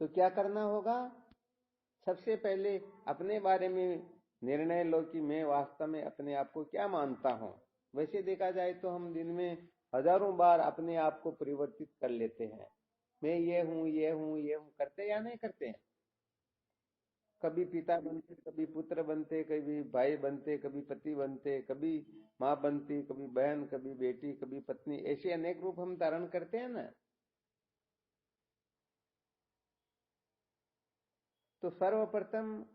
तो क्या करना होगा? सबसे पहले अपने बारे में निर्णय लो कि मैं वास्तव में अपने आप को क्या मानता हूं। वैसे देखा जाए तो हम दिन में हजारों बार अपने आप को परिवर्तित कर लेते हैं। मैं ये हूं, ये हूं, ये हूं, करते या नहीं करते हैं? कभी पिता बनते, कभी पुत्र बनते, कभी भाई बनते, कभी पति बनते, कभी माँ बनती, कभी बहन, कभी बेटी, कभी पत्नी, ऐसे अनेक रूप हम धारण करते हैं ना। तो सर्वप्रथम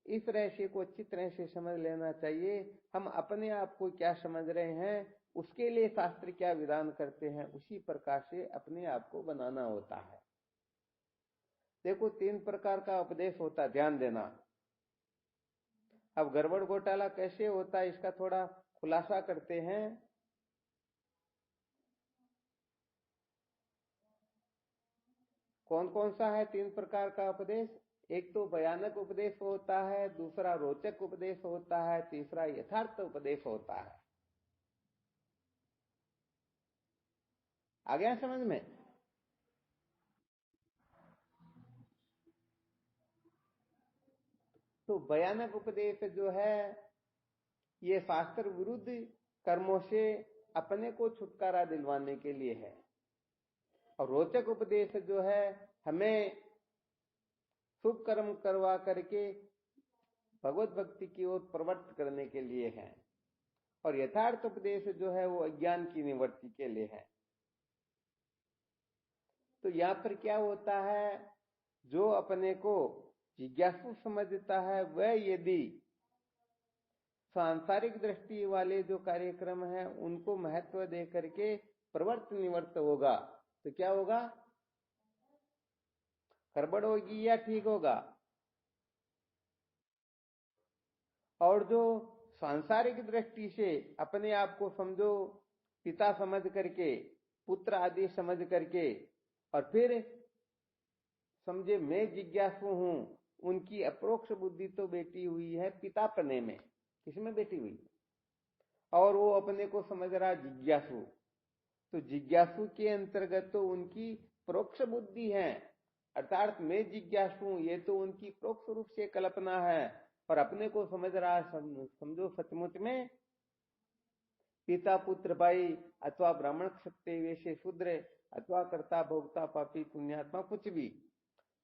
इस रहस्य को अच्छी तरह से समझ लेना चाहिए। हम अपने आप को क्या समझ रहे हैं, उसके लिए शास्त्र क्या विधान करते हैं, उसी प्रकार से अपने आप को बनाना होता है। देखो, 3 प्रकार का उपदेश होता है, ध्यान देना। अब गड़बड़ घोटाला कैसे होता है इसका थोड़ा खुलासा करते हैं। कौन कौन सा है 3 प्रकार का उपदेश? एक तो भयानक उपदेश होता है, दूसरा रोचक उपदेश होता है, तीसरा यथार्थ उपदेश होता है। आ गया समझ में? तो भयानक उपदेश जो है ये शास्त्र विरुद्ध कर्मों से अपने को छुटकारा दिलवाने के लिए है। और रोचक उपदेश जो है हमें शुभ कर्म करवा करके भगवत भक्ति की ओर प्रवृत्त करने के लिए है। और यथार्थ उपदेश जो है वो अज्ञान की निवृत्ति के लिए है। तो यहाँ पर क्या होता है, जो अपने को जिज्ञासु समझता है वह यदि सांसारिक दृष्टि वाले जो कार्यक्रम है उनको महत्व दे करके प्रवृत्त निवृत्त होगा तो क्या होगा? गड़बड़ होगी या ठीक होगा? और जो सांसारिक दृष्टि से अपने आप को समझो पिता समझ करके, पुत्र आदि समझ करके, और फिर समझे मैं जिज्ञासु हूं, उनकी अप्रोक्ष बुद्धि तो बैठी हुई है पितापने में। किसमें बैठी हुई? और वो अपने को समझ रहा जिज्ञासु। तो जिज्ञासु के अंतर्गत तो उनकी परोक्ष बुद्धि है, अर्थात मैं जिज्ञासु हूं, ये तो उनकी परोक्ष रूप से कल्पना है। और अपने को समझ रहा समझो सचमुच में पिता पुत्र भाई, अथवा ब्राह्मण क्षत्रिय वैश्य शूद्र, अथवा कर्ता भोक्ता पापी पुण्यात्मा, कुछ भी।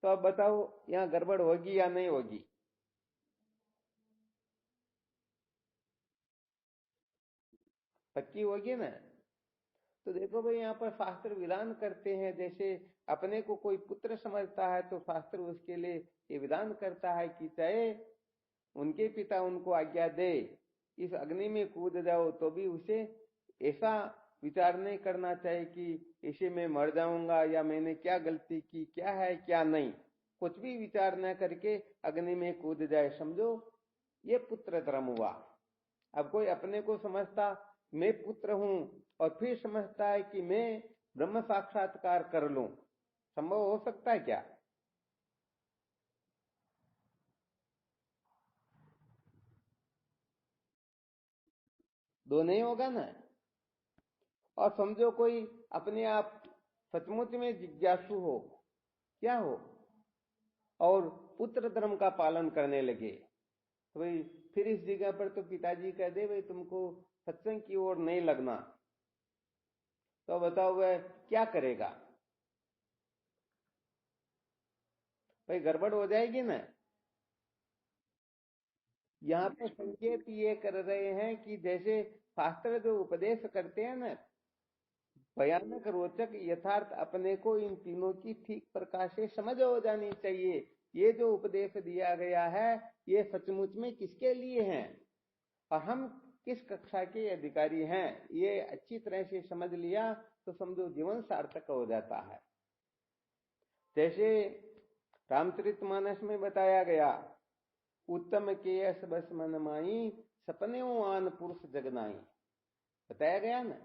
तो अब बताओ यहाँ गड़बड़ होगी या नहीं होगी? पक्की होगी ना? तो देखो भाई, यहाँ पर शास्त्र विधान करते हैं। जैसे अपने को कोई पुत्र समझता है तो शास्त्र उसके लिए ये विधान करता है कि चाहे उनके पिता उनको आज्ञा दे इस अग्नि में कूद जाओ, तो भी उसे ऐसा विचार नहीं करना चाहिए कि इसे मैं मर जाऊंगा या मैंने क्या गलती की, क्या है क्या नहीं। कुछ भी विचार न करके अग्नि में कूद जाए, समझो ये पुत्र धर्म हुआ। अब कोई अपने को समझता मैं पुत्र हूं और फिर समझता है कि मैं ब्रह्म साक्षात्कार कर लूं, संभव हो सकता है क्या? दो नहीं होगा ना। और समझो कोई अपने आप सचमुच में जिज्ञासु हो, क्या हो, और पुत्र धर्म का पालन करने लगे, तो भाई फिर इस जगह पर तो पिताजी कह दे भाई तुमको सत्संग की ओर नहीं लगना, तो बताओ वह क्या करेगा? भाई गड़बड़ हो जाएगी ना। यहाँ पे संकेत ये कर रहे हैं कि जैसे शास्त्र जो उपदेश करते हैं ना, भयानक रोचक यथार्थ अपने को इन तीनों की ठीक प्रकार से समझ हो जानी चाहिए। ये जो उपदेश दिया गया है ये सचमुच में किसके लिए है और हम किस कक्षा के अधिकारी हैं, ये अच्छी तरह से समझ लिया तो समझो जीवन सार्थक हो जाता है। जैसे रामचरितमानस में बताया गया, उत्तम केयस बस मन माई, सपने आन पुरुष जगनाई। बताया गया ना,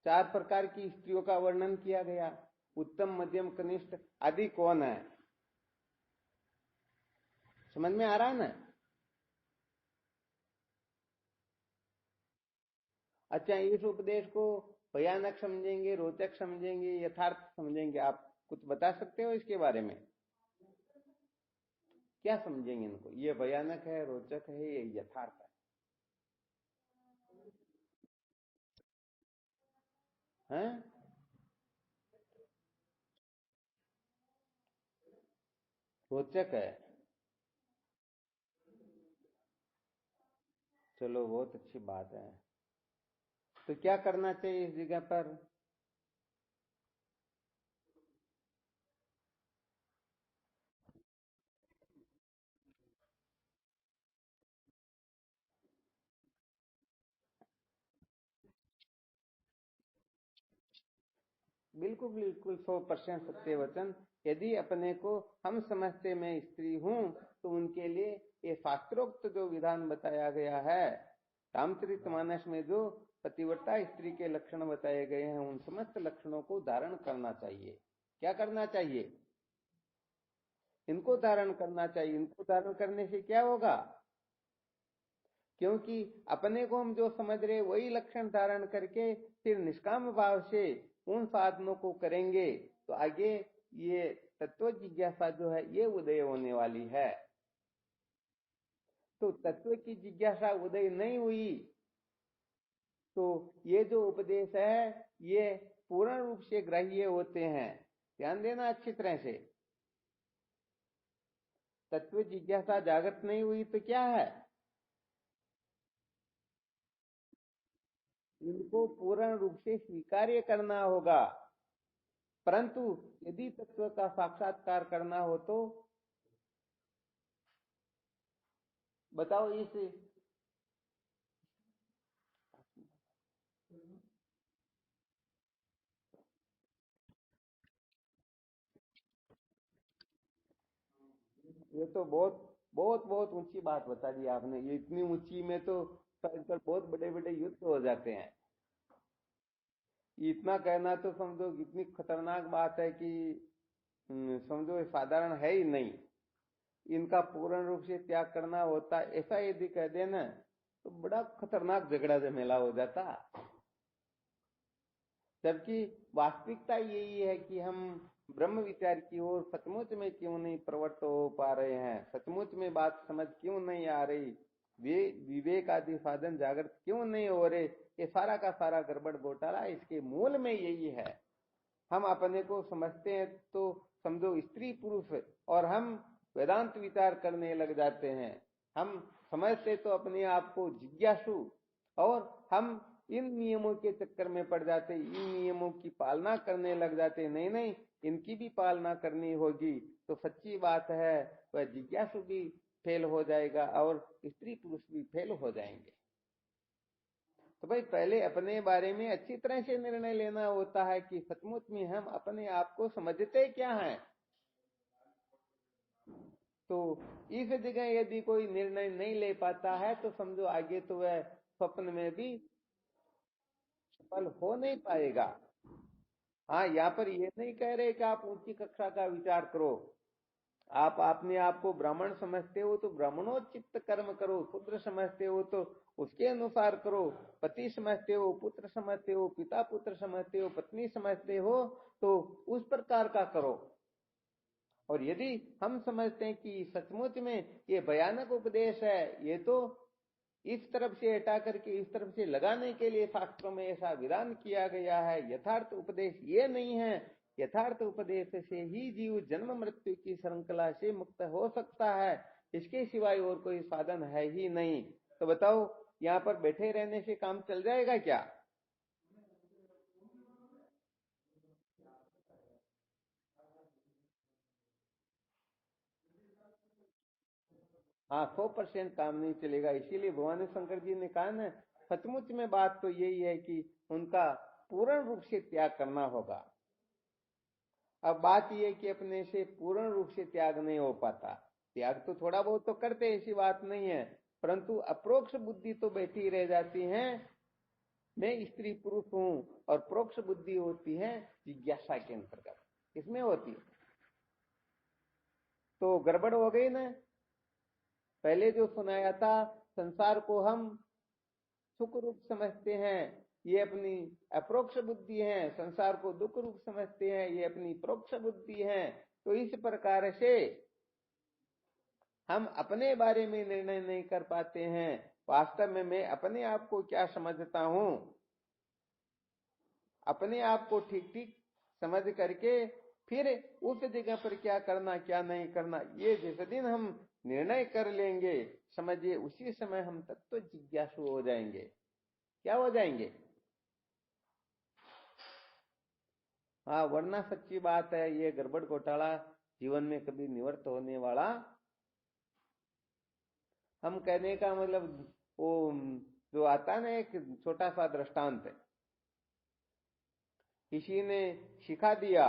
4 प्रकार की स्त्रियों का वर्णन किया गया। उत्तम, मध्यम, कनिष्ठ आदि कौन है? समझ में आ रहा है ना? अच्छा, इस उपदेश को भयानक समझेंगे, रोचक समझेंगे, यथार्थ समझेंगे आप? कुछ बता सकते हो इसके बारे में? क्या समझेंगे इनको? ये भयानक है, रोचक है, ये यथार्थ है? हैं? रोचक है। चलो, बहुत अच्छी बात है। तो क्या करना चाहिए इस जगह पर? बिल्कुल बिल्कुल, 100% सत्य वचन। यदि अपने को हम समझते मैं स्त्री हूं, तो उनके लिए ये शास्त्रोक्त जो विधान बताया गया है, रामचरितमानस में जो पतिव्रता स्त्री के लक्षण बताए गए हैं, उन समस्त लक्षणों को धारण करना चाहिए। क्या करना चाहिए? इनको धारण करना चाहिए। इनको धारण करने से क्या होगा? क्योंकि अपने को हम जो समझ रहे वही लक्षण धारण करके फिर निष्काम भाव से उन साधनों को करेंगे, तो आगे ये तत्व जिज्ञासा जो है ये उदय होने वाली है। तो तत्व की जिज्ञासा उदय नहीं हुई तो ये जो उपदेश है ये पूर्ण रूप से ग्राह्य होते हैं। ध्यान देना अच्छी तरह से। तत्व जिज्ञासा जागृत नहीं हुई तो क्या है? इनको पूर्ण रूप से स्वीकार्य करना होगा। परंतु यदि तत्व का साक्षात्कार करना हो तो बताओ इस। ये तो बहुत बहुत बहुत ऊंची बात बता दी आपने। ये इतनी ऊंची में तो इस पर बहुत बड़े बड़े युद्ध हो जाते हैं। इतना कहना तो समझो इतनी खतरनाक बात है कि समझो ये साधारण है ही नहीं। इनका पूर्ण रूप से त्याग करना होता, ऐसा यदि कह देना तो बड़ा खतरनाक झगड़ा झमेला हो जाता। जबकि वास्तविकता यही है कि हम ब्रह्म विचार की ओर सचमुच में क्यों नहीं प्रवृत्त हो पा रहे हैं, सचमुच में बात समझ क्यों नहीं आ रही, वे विवेक आदि साधन जागृत क्यों नहीं हो रहे। ये सारा का सारा गड़बड़ घोटाला इसके मूल में यही है। हम अपने को समझते हैं तो समझो स्त्री पुरुष, और हम वेदांत विचार करने लग जाते हैं। हम समझते तो अपने आप को जिज्ञासु, और हम इन नियमों के चक्कर में पड़ जाते, इन नियमों की पालना करने लग जाते। नहीं नहीं, इनकी भी पालना करनी होगी। तो सच्ची बात है, वह जिज्ञासु भी फेल हो जाएगा और स्त्री पुरुष भी फेल हो जाएंगे। तो भाई पहले अपने बारे में अच्छी तरह से निर्णय लेना होता है कि सचमुच में हम अपने आप को समझते क्या हैं। तो इस जगह यदि कोई निर्णय नहीं ले पाता है तो समझो आगे तो वह स्वप्न में भी सफल हो नहीं पाएगा। हाँ, यहाँ पर ये नहीं कह रहे कि आप ऊंची कक्षा का विचार करो। आप अपने आप को ब्राह्मण समझते हो तो ब्राह्मणोचित कर्म करो, शूद्र समझते हो तो उसके अनुसार करो, पति समझते हो, पुत्र समझते हो, पिता पुत्र समझते हो, पत्नी समझते हो तो उस प्रकार का करो। और यदि हम समझते हैं कि सचमुच में ये भयानक उपदेश है, ये तो इस तरफ से हटा करके इस तरफ से लगाने के लिए शास्त्रों में ऐसा विधान किया गया है, यथार्थ उपदेश ये नहीं है, यथार्थ उपदेश से ही जीव जन्म मृत्यु की श्रृंखला से मुक्त हो सकता है, इसके सिवाय और कोई साधन है ही नहीं। तो बताओ, यहाँ पर बैठे रहने से काम चल जाएगा क्या? हाँ, 100% काम नहीं चलेगा। इसीलिए भवानी शंकर जी ने कहा ना, सचमुच में बात तो यही है कि उनका पूर्ण रूप से त्याग करना होगा। अब बात यह है कि अपने से पूर्ण रूप से त्याग नहीं हो पाता। त्याग तो थोड़ा बहुत तो करते, ऐसी बात नहीं है, परंतु अप्रोक्ष बुद्धि तो बैठी रह जाती है, मैं स्त्री पुरुष हूं। और प्रोक्ष बुद्धि होती है जिज्ञासा के अंतर्गत, इसमें होती है। तो गड़बड़ हो गई ना। पहले जो सुनाया था, संसार को हम सुख रूप समझते हैं, ये अपनी अप्रोक्ष बुद्धि है, संसार को दुख रूप समझते हैं, ये अपनी प्रोक्ष बुद्धि है। तो इस प्रकार से हम अपने बारे में निर्णय नहीं कर पाते हैं। वास्तव में मैं अपने आप को क्या समझता हूं, अपने आप को ठीक ठीक समझ करके फिर उस जगह पर क्या करना क्या नहीं करना, ये जिस दिन हम निर्णय कर लेंगे, समझिए उसी समय हम तत्व जिज्ञासु हो जाएंगे। क्या हो जाएंगे? हाँ, वरना सच्ची बात है, ये गड़बड़ घोटाला जीवन में कभी निवृत्त होने वाला। हम कहने का मतलब वो जो आता है ना, एक छोटा सा दृष्टांत है। किसी ने सिखा दिया,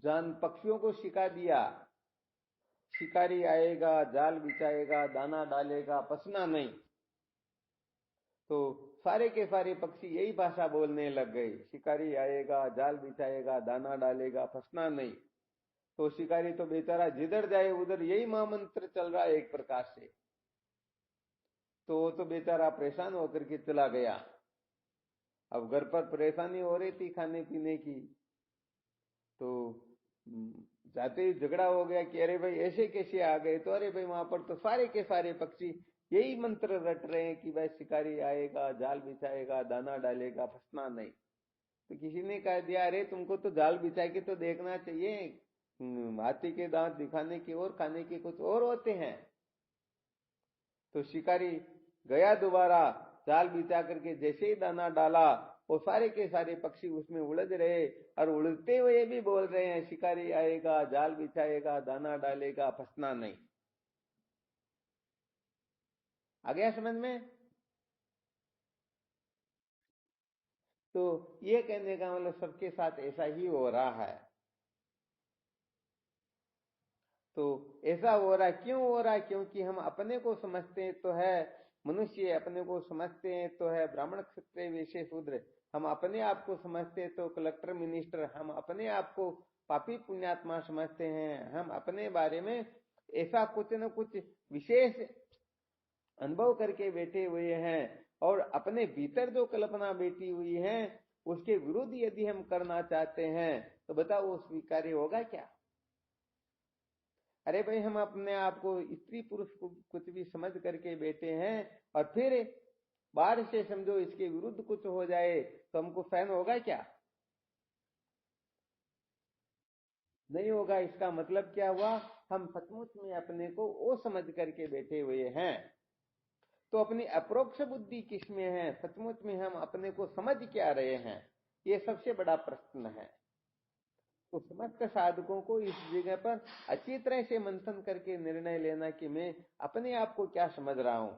जान पक्षियों को सिखा दिया, शिकारी आएगा, जाल बिछाएगा, दाना डालेगा, फंसना नहीं। तो सारे के सारे पक्षी यही भाषा बोलने लग गए, शिकारी आएगा, जाल बिछाएगा, दाना डालेगा, फंसना नहीं। तो शिकारी तो बेचारा जिधर जाए उधर यही महामंत्र चल रहा है एक प्रकार से। तो वो तो बेचारा परेशान होकर के चला गया। अब घर पर परेशानी हो रही थी खाने पीने की, तो जाते ही झगड़ा हो गया कि अरे भाई ऐसे कैसे आ गए। तो अरे भाई वहां पर तो सारे के सारे पक्षी यही मंत्र रट रहे हैं कि भाई शिकारी आएगा, जाल बिछाएगा, दाना डालेगा, फंसना नहीं। तो किसी ने कह दिया, अरे तुमको तो जाल बिछा के तो देखना चाहिए, हाथी के दांत दिखाने की और खाने के कुछ और होते हैं। तो शिकारी गया दोबारा, जाल बिछा करके जैसे ही दाना डाला, वो सारे के सारे पक्षी उसमें उलझ रहे और उड़ते हुए भी बोल रहे हैं, शिकारी आएगा, जाल बिछाएगा, दाना डालेगा, फंसना नहीं। आ गया समझ में? तो ये कहने का मतलब सबके साथ ऐसा ही हो रहा है। तो ऐसा हो रहा है, क्यों हो रहा है? क्योंकि हम अपने को समझते हैं तो है मनुष्य, अपने को समझते हैं तो है ब्राह्मण, क्षत्रिय, वैश्य, शूद्र। हम अपने आप को समझते हैं तो कलेक्टर, मिनिस्टर। हम अपने आप को पापी पुण्यात्मा समझते हैं। हम अपने बारे में ऐसा कुछ न कुछ विशेष अनुभव करके बैठे हुए हैं, और अपने भीतर जो कल्पना बैठी हुई है उसके विरुद्ध यदि हम करना चाहते हैं तो बताओ वो स्वीकार्य होगा क्या? अरे भाई, हम अपने आप को स्त्री पुरुष को कुछ भी समझ करके बैठे हैं, और फिर बाहर से समझो इसके विरुद्ध कुछ हो जाए तो हमको सहन होगा क्या? नहीं होगा। इसका मतलब क्या हुआ? हम सचमुच में अपने को वो समझ करके बैठे हुए हैं। तो अपनी अप्रोक्ष बुद्धि किसमें है? सचमुच में हम अपने को समझ क्या रहे हैं? ये सबसे बड़ा प्रश्न है। तो समस्त साधकों को इस जगह पर अच्छी तरह से मंथन करके निर्णय लेना कि मैं अपने आप को क्या समझ रहा हूं।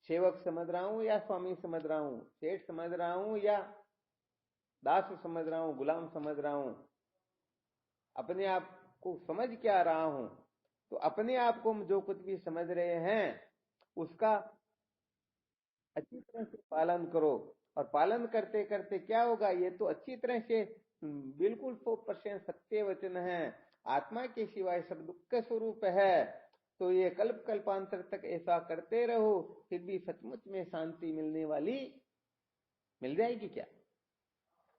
सेवक समझ रहा हूं या स्वामी समझ रहा हूं, सेठ समझ रहा हूं या दास समझ रहा हूं, गुलाम समझ रहा हूं, अपने आप को समझ क्या रहा हूं? तो अपने आप को हम जो कुछ भी समझ रहे हैं उसका अच्छी तरह से पालन करो। और पालन करते करते क्या होगा? ये तो अच्छी तरह से बिल्कुल 100% सत्य वचन है। आत्मा के सिवाय सब दुख का स्वरूप है। तो ये कल्प कल्पांतर तक ऐसा करते रहो, फिर भी सचमुच में शांति मिलने वाली मिल जाएगी क्या?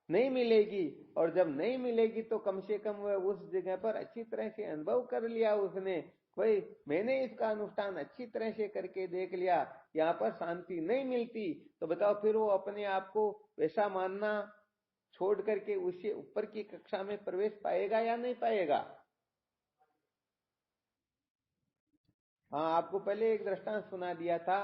नहीं मिलेगी। और जब नहीं मिलेगी तो कम से कम वह उस जगह पर अच्छी तरह से अनुभव कर लिया उसने, भाई मैंने इसका अनुष्ठान अच्छी तरह से करके देख लिया, यहाँ पर शांति नहीं मिलती। तो बताओ फिर वो अपने आप को वैसा मानना छोड़ करके उससे ऊपर की कक्षा में प्रवेश पाएगा या नहीं पाएगा? हाँ, आपको पहले एक दृष्टांत सुना दिया था।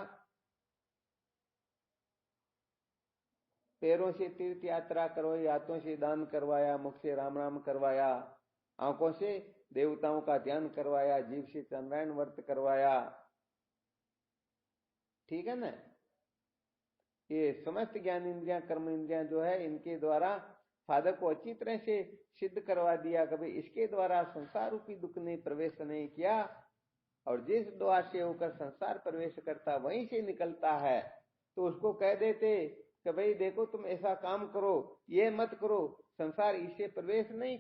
पैरों से तीर्थ यात्रा करवाई, हाथों से दान करवाया, मुख से राम राम करवाया, आंखों से देवताओं का ध्यान करवाया, जीव से चंद्रायण व्रत करवाया। ठीक है ना? ये समस्त ज्ञान इंद्रियां, कर्म इंद्रियां जो है, इनके द्वारा साधक को अच्छी तरह से सिद्ध करवा दिया। कभी इसके द्वारा संसार रूपी दुख ने प्रवेश नहीं किया, और जिस द्वार से होकर संसार प्रवेश करता वहीं से निकलता है। तो उसको कह देते कि भाई देखो, तुम ऐसा काम करो, ये मत करो, संसार इससे प्रवेश नहीं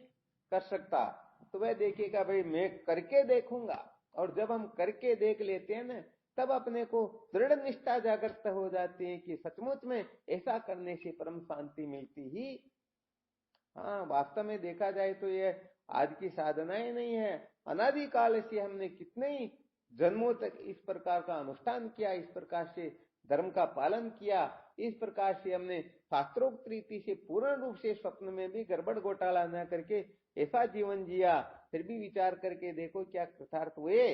कर सकता। तो वह देखेगा भाई मैं करके देखूंगा। और जब हम करके देख लेते हैं ना, तब अपने को दृढ़ निष्ठा जागृत हो जाती है कि सचमुच में ऐसा करने से परम शांति मिलती ही। हाँ, वास्तव में देखा जाए तो ये आज की साधनाएं नहीं है, अनादि काल से हमने कितने ही जन्मों तक इस प्रकार का अनुष्ठान किया, इस प्रकार से धर्म का पालन किया, इस प्रकार से हमने शास्त्रोक्त रीति से पूर्ण रूप से स्वप्न में भी गड़बड़ घोटाला न करके ऐसा जीवन जिया, फिर भी विचार करके देखो क्या कृतार्थ हुए?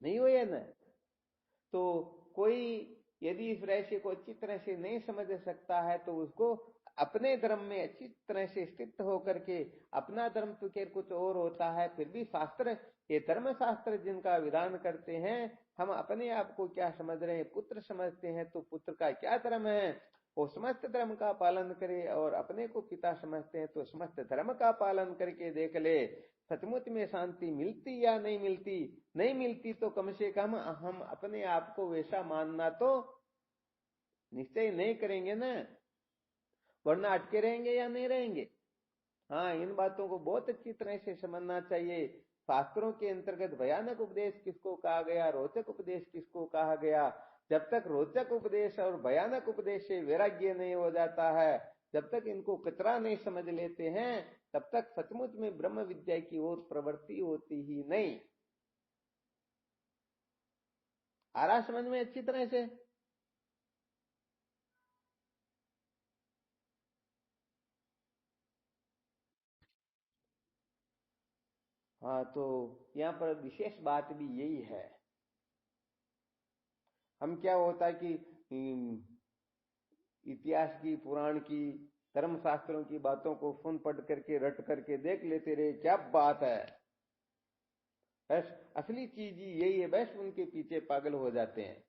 नहीं हुए ना। तो कोई यदि इस रहस्य को अच्छी तरह से नहीं समझ सकता है तो उसको अपने धर्म में अच्छी तरह से स्थित होकर के, अपना धर्म तो खैर कुछ और होता है, फिर भी शास्त्र, ये धर्म शास्त्र जिनका विधान करते हैं, हम अपने आप को क्या समझ रहे हैं, पुत्र समझते हैं, तो पुत्र का क्या धर्म है, वो समस्त धर्म का पालन करे, और अपने को पिता समझते हैं तो समस्त धर्म का पालन करके देख ले सचमुच में शांति मिलती या नहीं मिलती। नहीं मिलती तो कम से कम हम अपने आप को वैसा मानना तो निश्चय नहीं करेंगे ना, वरना अटके रहेंगे या नहीं रहेंगे। हाँ, इन बातों को बहुत अच्छी तरह से समझना चाहिए। शास्त्रों के अंतर्गत भयानक उपदेश किसको कहा गया, रोचक उपदेश किसको कहा गया। जब तक रोचक उपदेश और भयानक उपदेश से वैराग्य नहीं हो जाता है, जब तक इनको कचरा नहीं समझ लेते हैं, तब तक सचमुच में ब्रह्म विद्या की ओर प्रवृत्ति होती ही नहीं। आ रहा समझ में अच्छी तरह से? हाँ, तो यहाँ पर विशेष बात भी यही है। हम क्या होता है कि इतिहास की, पुराण की, धर्म शास्त्रों की बातों को सुन पढ़ करके रट करके देख लेते रहे, क्या बात है, बस असली चीज ही यही है, बस उनके पीछे पागल हो जाते हैं।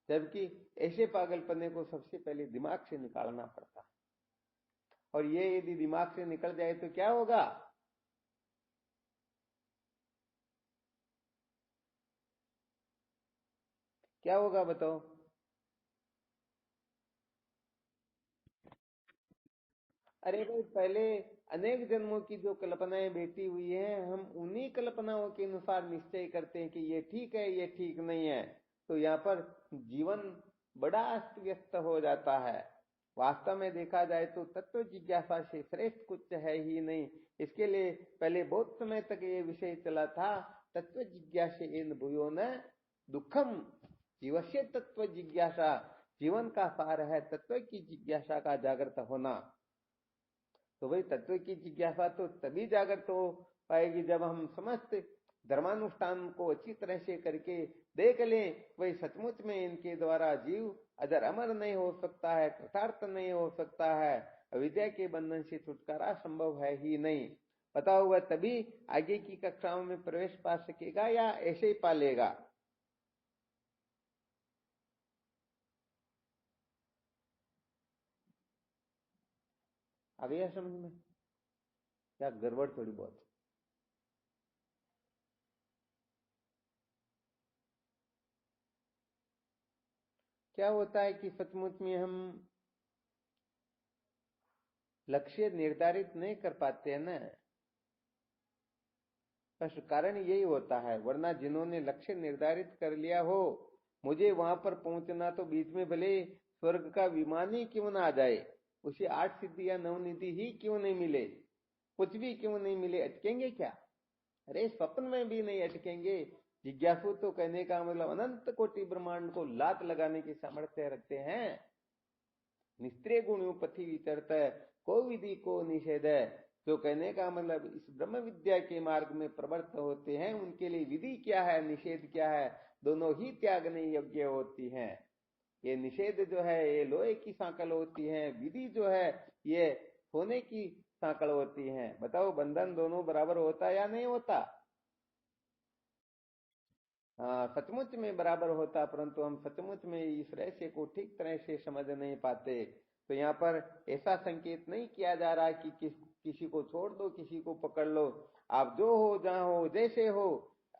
जबकि ऐसे पागलपने को सबसे पहले दिमाग से निकालना पड़ता है, और ये यदि दिमाग से निकल जाए तो क्या होगा? क्या होगा बताओ? अरे भाई, पहले अनेक जन्मों की जो कल्पनाएं बैठी हुई हैं, हम उन्हीं कल्पनाओं के अनुसार निश्चय करते हैं कि ये ठीक है, ये ठीक नहीं है। तो यहाँ पर जीवन बड़ा अस्त व्यस्त हो जाता है। वास्तव में देखा जाए तो तत्व जिज्ञासा से श्रेष्ठ कुछ है ही नहीं। इसके लिए पहले बहुत समय तक ये विषय चला था, तत्व जिज्ञासेन भूयो न दुखम जीवस्य तत्व जिज्ञासा। जीवन का सार है तत्व की जिज्ञासा का जागृत होना। तो भाई, तत्व की जिज्ञासा तो तभी जागृत हो पाएगी जब हम समस्त धर्मानुष्ठान को अच्छी तरह से करके देख लें भाई सचमुच में इनके द्वारा जीव अजर अमर नहीं हो सकता है, कृतार्थ नहीं हो सकता है, अविद्या के बंधन से छुटकारा संभव है ही नहीं। पता हुआ तभी आगे की कक्षाओं में प्रवेश पा सकेगा या ऐसे ही पा लेगा। आ गया समझ में? क्या गड़बड़ थोड़ी बहुत? क्या होता है कि सचमुच में हम लक्ष्य निर्धारित नहीं कर पाते हैं ना, बस कारण यही होता है। वरना जिन्होंने लक्ष्य निर्धारित कर लिया हो, मुझे वहां पर पहुंचना, तो बीच में भले स्वर्ग का विमान ही क्यों ना आ जाए, उसे 8 सिद्धि या 9 निधि ही क्यों नहीं मिले, कुछ भी क्यों नहीं मिले, अटकेंगे क्या? अरे स्वप्न में भी नहीं अटकेंगे। जिज्ञासु तो कहने का मतलब अनंत कोटि ब्रह्मांड को लात लगाने की सामर्थ्य रखते हैं। निस्त्रिय गुण पथि विचरत है, को विधि को निषेध है। जो कहने का मतलब इस ब्रह्म विद्या के मार्ग में प्रवृत्त होते हैं, उनके लिए विधि क्या है, निषेध क्या है, दोनों ही त्यागने योग्य होती हैं। ये निषेध जो है ये लोहे की सांकल होती है, विधि जो है ये सोने की सांकल होती है। बताओ, बंधन दोनों बराबर होता या नहीं होता? हाँ, सचमुच में बराबर होता, परंतु हम सचमुच में इस रहस्य को ठीक तरह से समझ नहीं पाते। तो यहाँ पर ऐसा संकेत नहीं किया जा रहा कि किसी को छोड़ दो, किसी को पकड़ लो। आप जो हो, जहां हो, जैसे हो,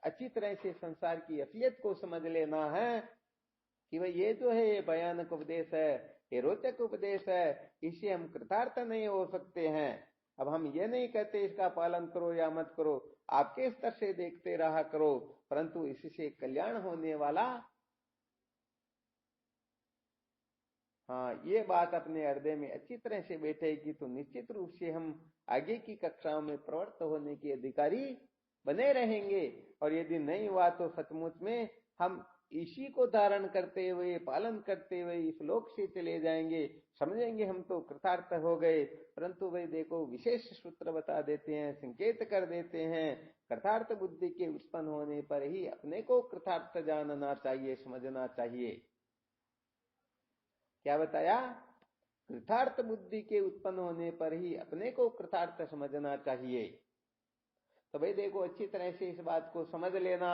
अच्छी तरह से संसार की असलियत को समझ लेना है कि भाई ये जो है ये भयानक उपदेश है, ये रोचक उपदेश है, इससे हम कृतार्थ नहीं हो सकते हैं। अब हम ये नहीं कहते इसका पालन करो या मत करो, आपके स्तर से देखते रहा करो, परंतु इससे कल्याण होने वाला, हाँ, ये बात अपने हृदय में अच्छी तरह से बैठेगी तो निश्चित रूप से हम आगे की कक्षाओं में प्रवृत्त होने के अधिकारी बने रहेंगे। और यदि नहीं हुआ तो सचमुच में हम इसी को धारण करते हुए, पालन करते हुए इस लोक से चले जाएंगे, समझेंगे हम तो कृतार्थ हो गए। परंतु भाई देखो, विशेष सूत्र बता देते हैं, संकेत कर देते हैं, कृतार्थ बुद्धि के उत्पन्न होने पर ही अपने को कृतार्थ जानना चाहिए, समझना चाहिए। क्या बताया? कृतार्थ बुद्धि के उत्पन्न होने पर ही अपने को कृतार्थ समझना चाहिए। तो भाई देखो, अच्छी तरह से इस बात को समझ लेना।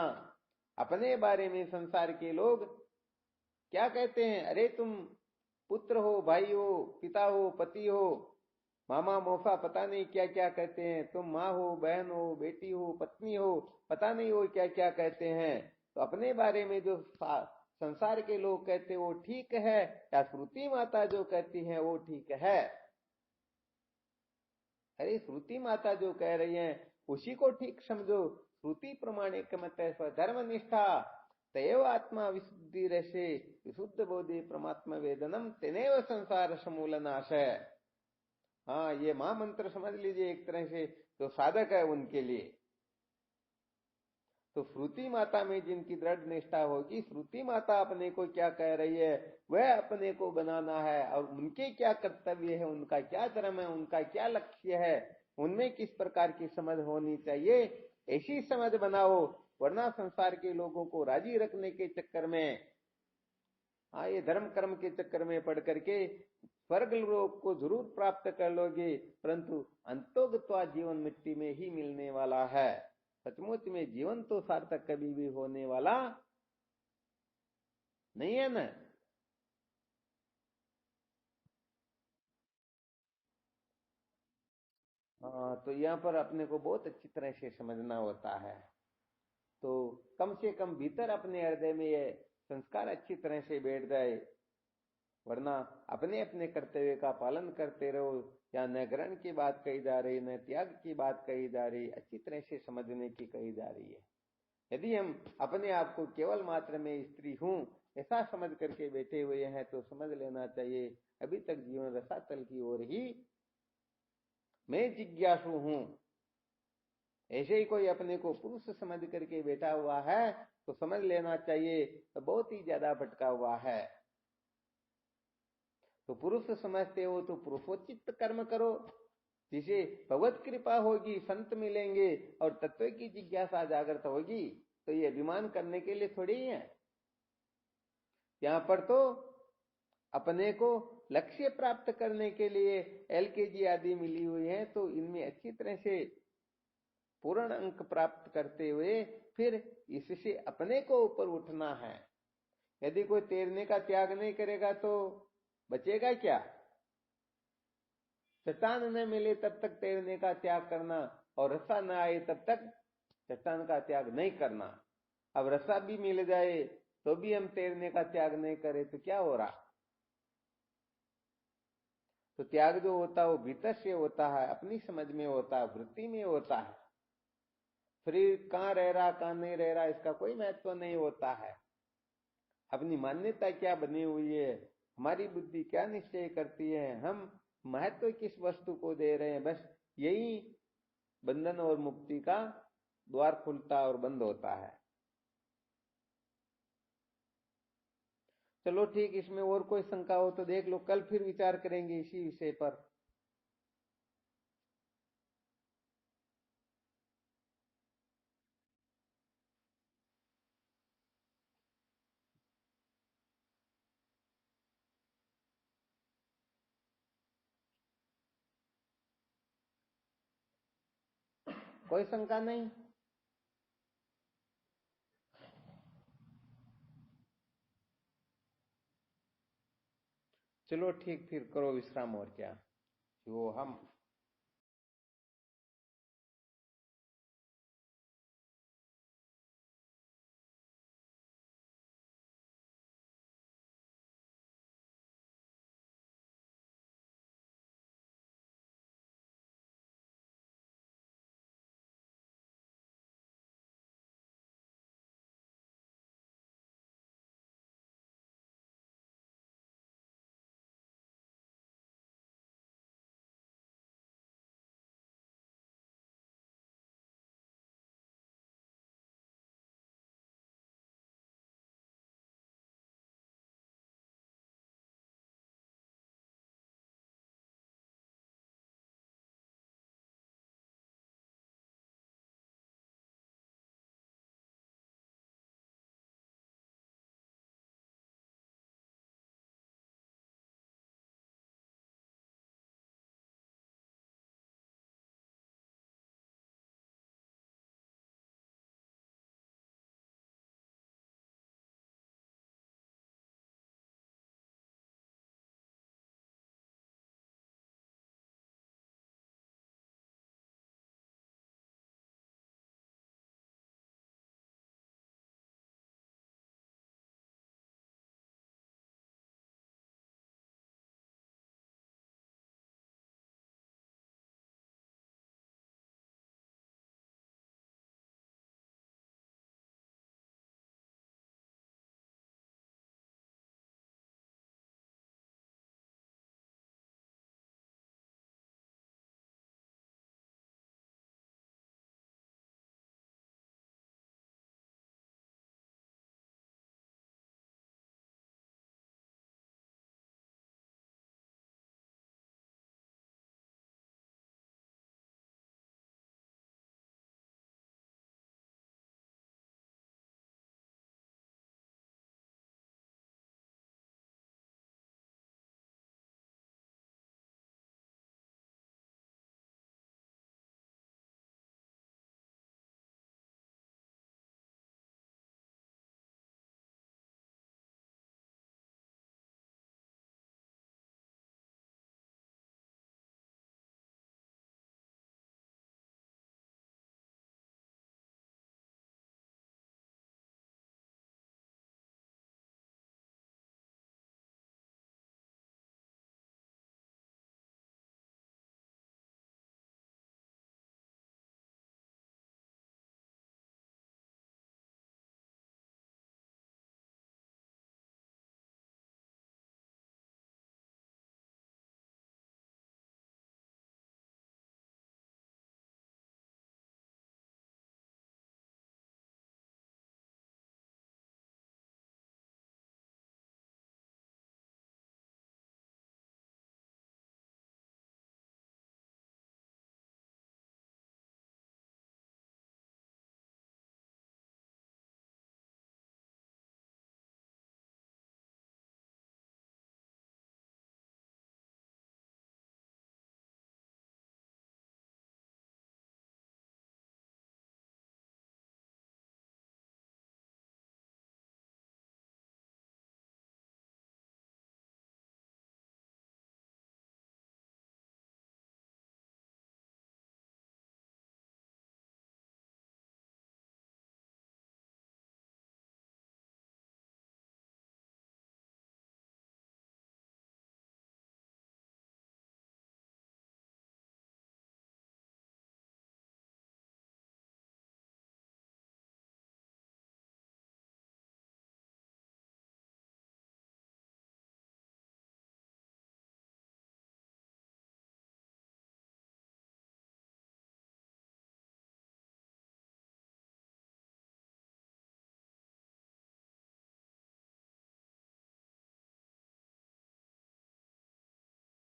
अपने बारे में संसार के लोग क्या कहते हैं? अरे तुम पुत्र हो, भाई हो, पिता हो, पति हो, मामा मोफा, पता नहीं क्या क्या कहते हैं। तुम माँ हो, बहन हो, बेटी हो, पत्नी हो, पता नहीं वो क्या क्या कहते हैं। तो अपने बारे में जो संसार के लोग कहते हैं वो ठीक है, या श्रुति माता जो कहती है वो ठीक है? अरे श्रुति माता जो कह रही है उसी को ठीक समझो। श्रुति प्रमाणिक मत है स्वधर्म निष्ठा तयव आत्मा विशुद्धि रसे विशुद्ध बोधि परमात्मा वेदनम तेनेव संसार समूल नाश है। हाँ, ये महामंत्र समझ लीजिए एक तरह से, जो साधक है उनके लिए। तो श्रुति माता में जिनकी दृढ़ निष्ठा होगी, श्रुति माता अपने को क्या कह रही है वह अपने को बनाना है, और उनके क्या कर्तव्य है, उनका क्या धर्म है, उनका क्या लक्ष्य है, उनमें किस प्रकार की समझ होनी चाहिए, ऐसी समझ बनाओ। वरना संसार के लोगों को राजी रखने के चक्कर में, हाँ, ये धर्म कर्म के चक्कर में पड़ करके स्वर्ग लोक को जरूर प्राप्त कर लोगे, परंतु अंतोगत्वा जीवन मिट्टी में ही मिलने वाला है। सचमुच में जीवन तो सार्थक कभी भी होने वाला नहीं है ना। हाँ, तो यहाँ पर अपने को बहुत अच्छी तरह से समझना होता है। तो कम से कम भीतर अपने हृदय में ये संस्कार अच्छी तरह से बैठ जाए, वरना अपने अपने कर्तव्य का पालन करते रहो। या न ग्रहण की बात कही जा रही, न त्याग की बात कही जा रही, अच्छी तरह से समझने की कही जा रही है। यदि हम अपने आप को केवल मात्र में स्त्री हूं ऐसा समझ करके बैठे हुए हैं तो समझ लेना चाहिए अभी तक जीवन रसातल की ओर ही मैं जिज्ञासु हूं। ऐसे ही कोई अपने को पुरुष समझ करके बैठा हुआ है तो समझ लेना चाहिए तो बहुत ही ज्यादा भटका हुआ है। तो पुरुष समझते हो तो पुरुषोचित कर्म करो, जिसे भगवत कृपा होगी, संत मिलेंगे और तत्व की जिज्ञासा जागृत होगी। तो ये अभिमान करने के लिए थोड़ी ही है। यहां पर तो अपने को लक्ष्य प्राप्त करने के लिए एलकेजी आदि मिली हुई है, तो इनमें अच्छी तरह से पूर्ण अंक प्राप्त करते हुए फिर इससे अपने को ऊपर उठना है। यदि कोई तैरने का त्याग नहीं करेगा तो बचेगा क्या? चट्टान न मिले तब तक तैरने का त्याग करना, और रस्सा न आए तब तक चट्टान का त्याग नहीं करना। अब रस्सा भी मिल जाए तो भी हम तैरने का त्याग नहीं करें तो क्या हो रहा? तो त्याग जो होता है वो भीतर से होता है, अपनी समझ में होता है, वृत्ति में होता है। शरीर कहाँ रह रहा कहाँ नहीं रह रहा इसका कोई महत्व नहीं होता है। अपनी मान्यता क्या बनी हुई है, हमारी बुद्धि क्या निश्चय करती है, हम महत्व किस वस्तु को दे रहे हैं, बस यही बंधन और मुक्ति का द्वार खुलता और बंद होता है। चलो ठीक, इसमें और कोई शंका हो तो देख लो, कल फिर विचार करेंगे इसी विषय पर। कोई शंका नहीं? चलो ठीक, फिर करो विश्राम, और क्या जो हम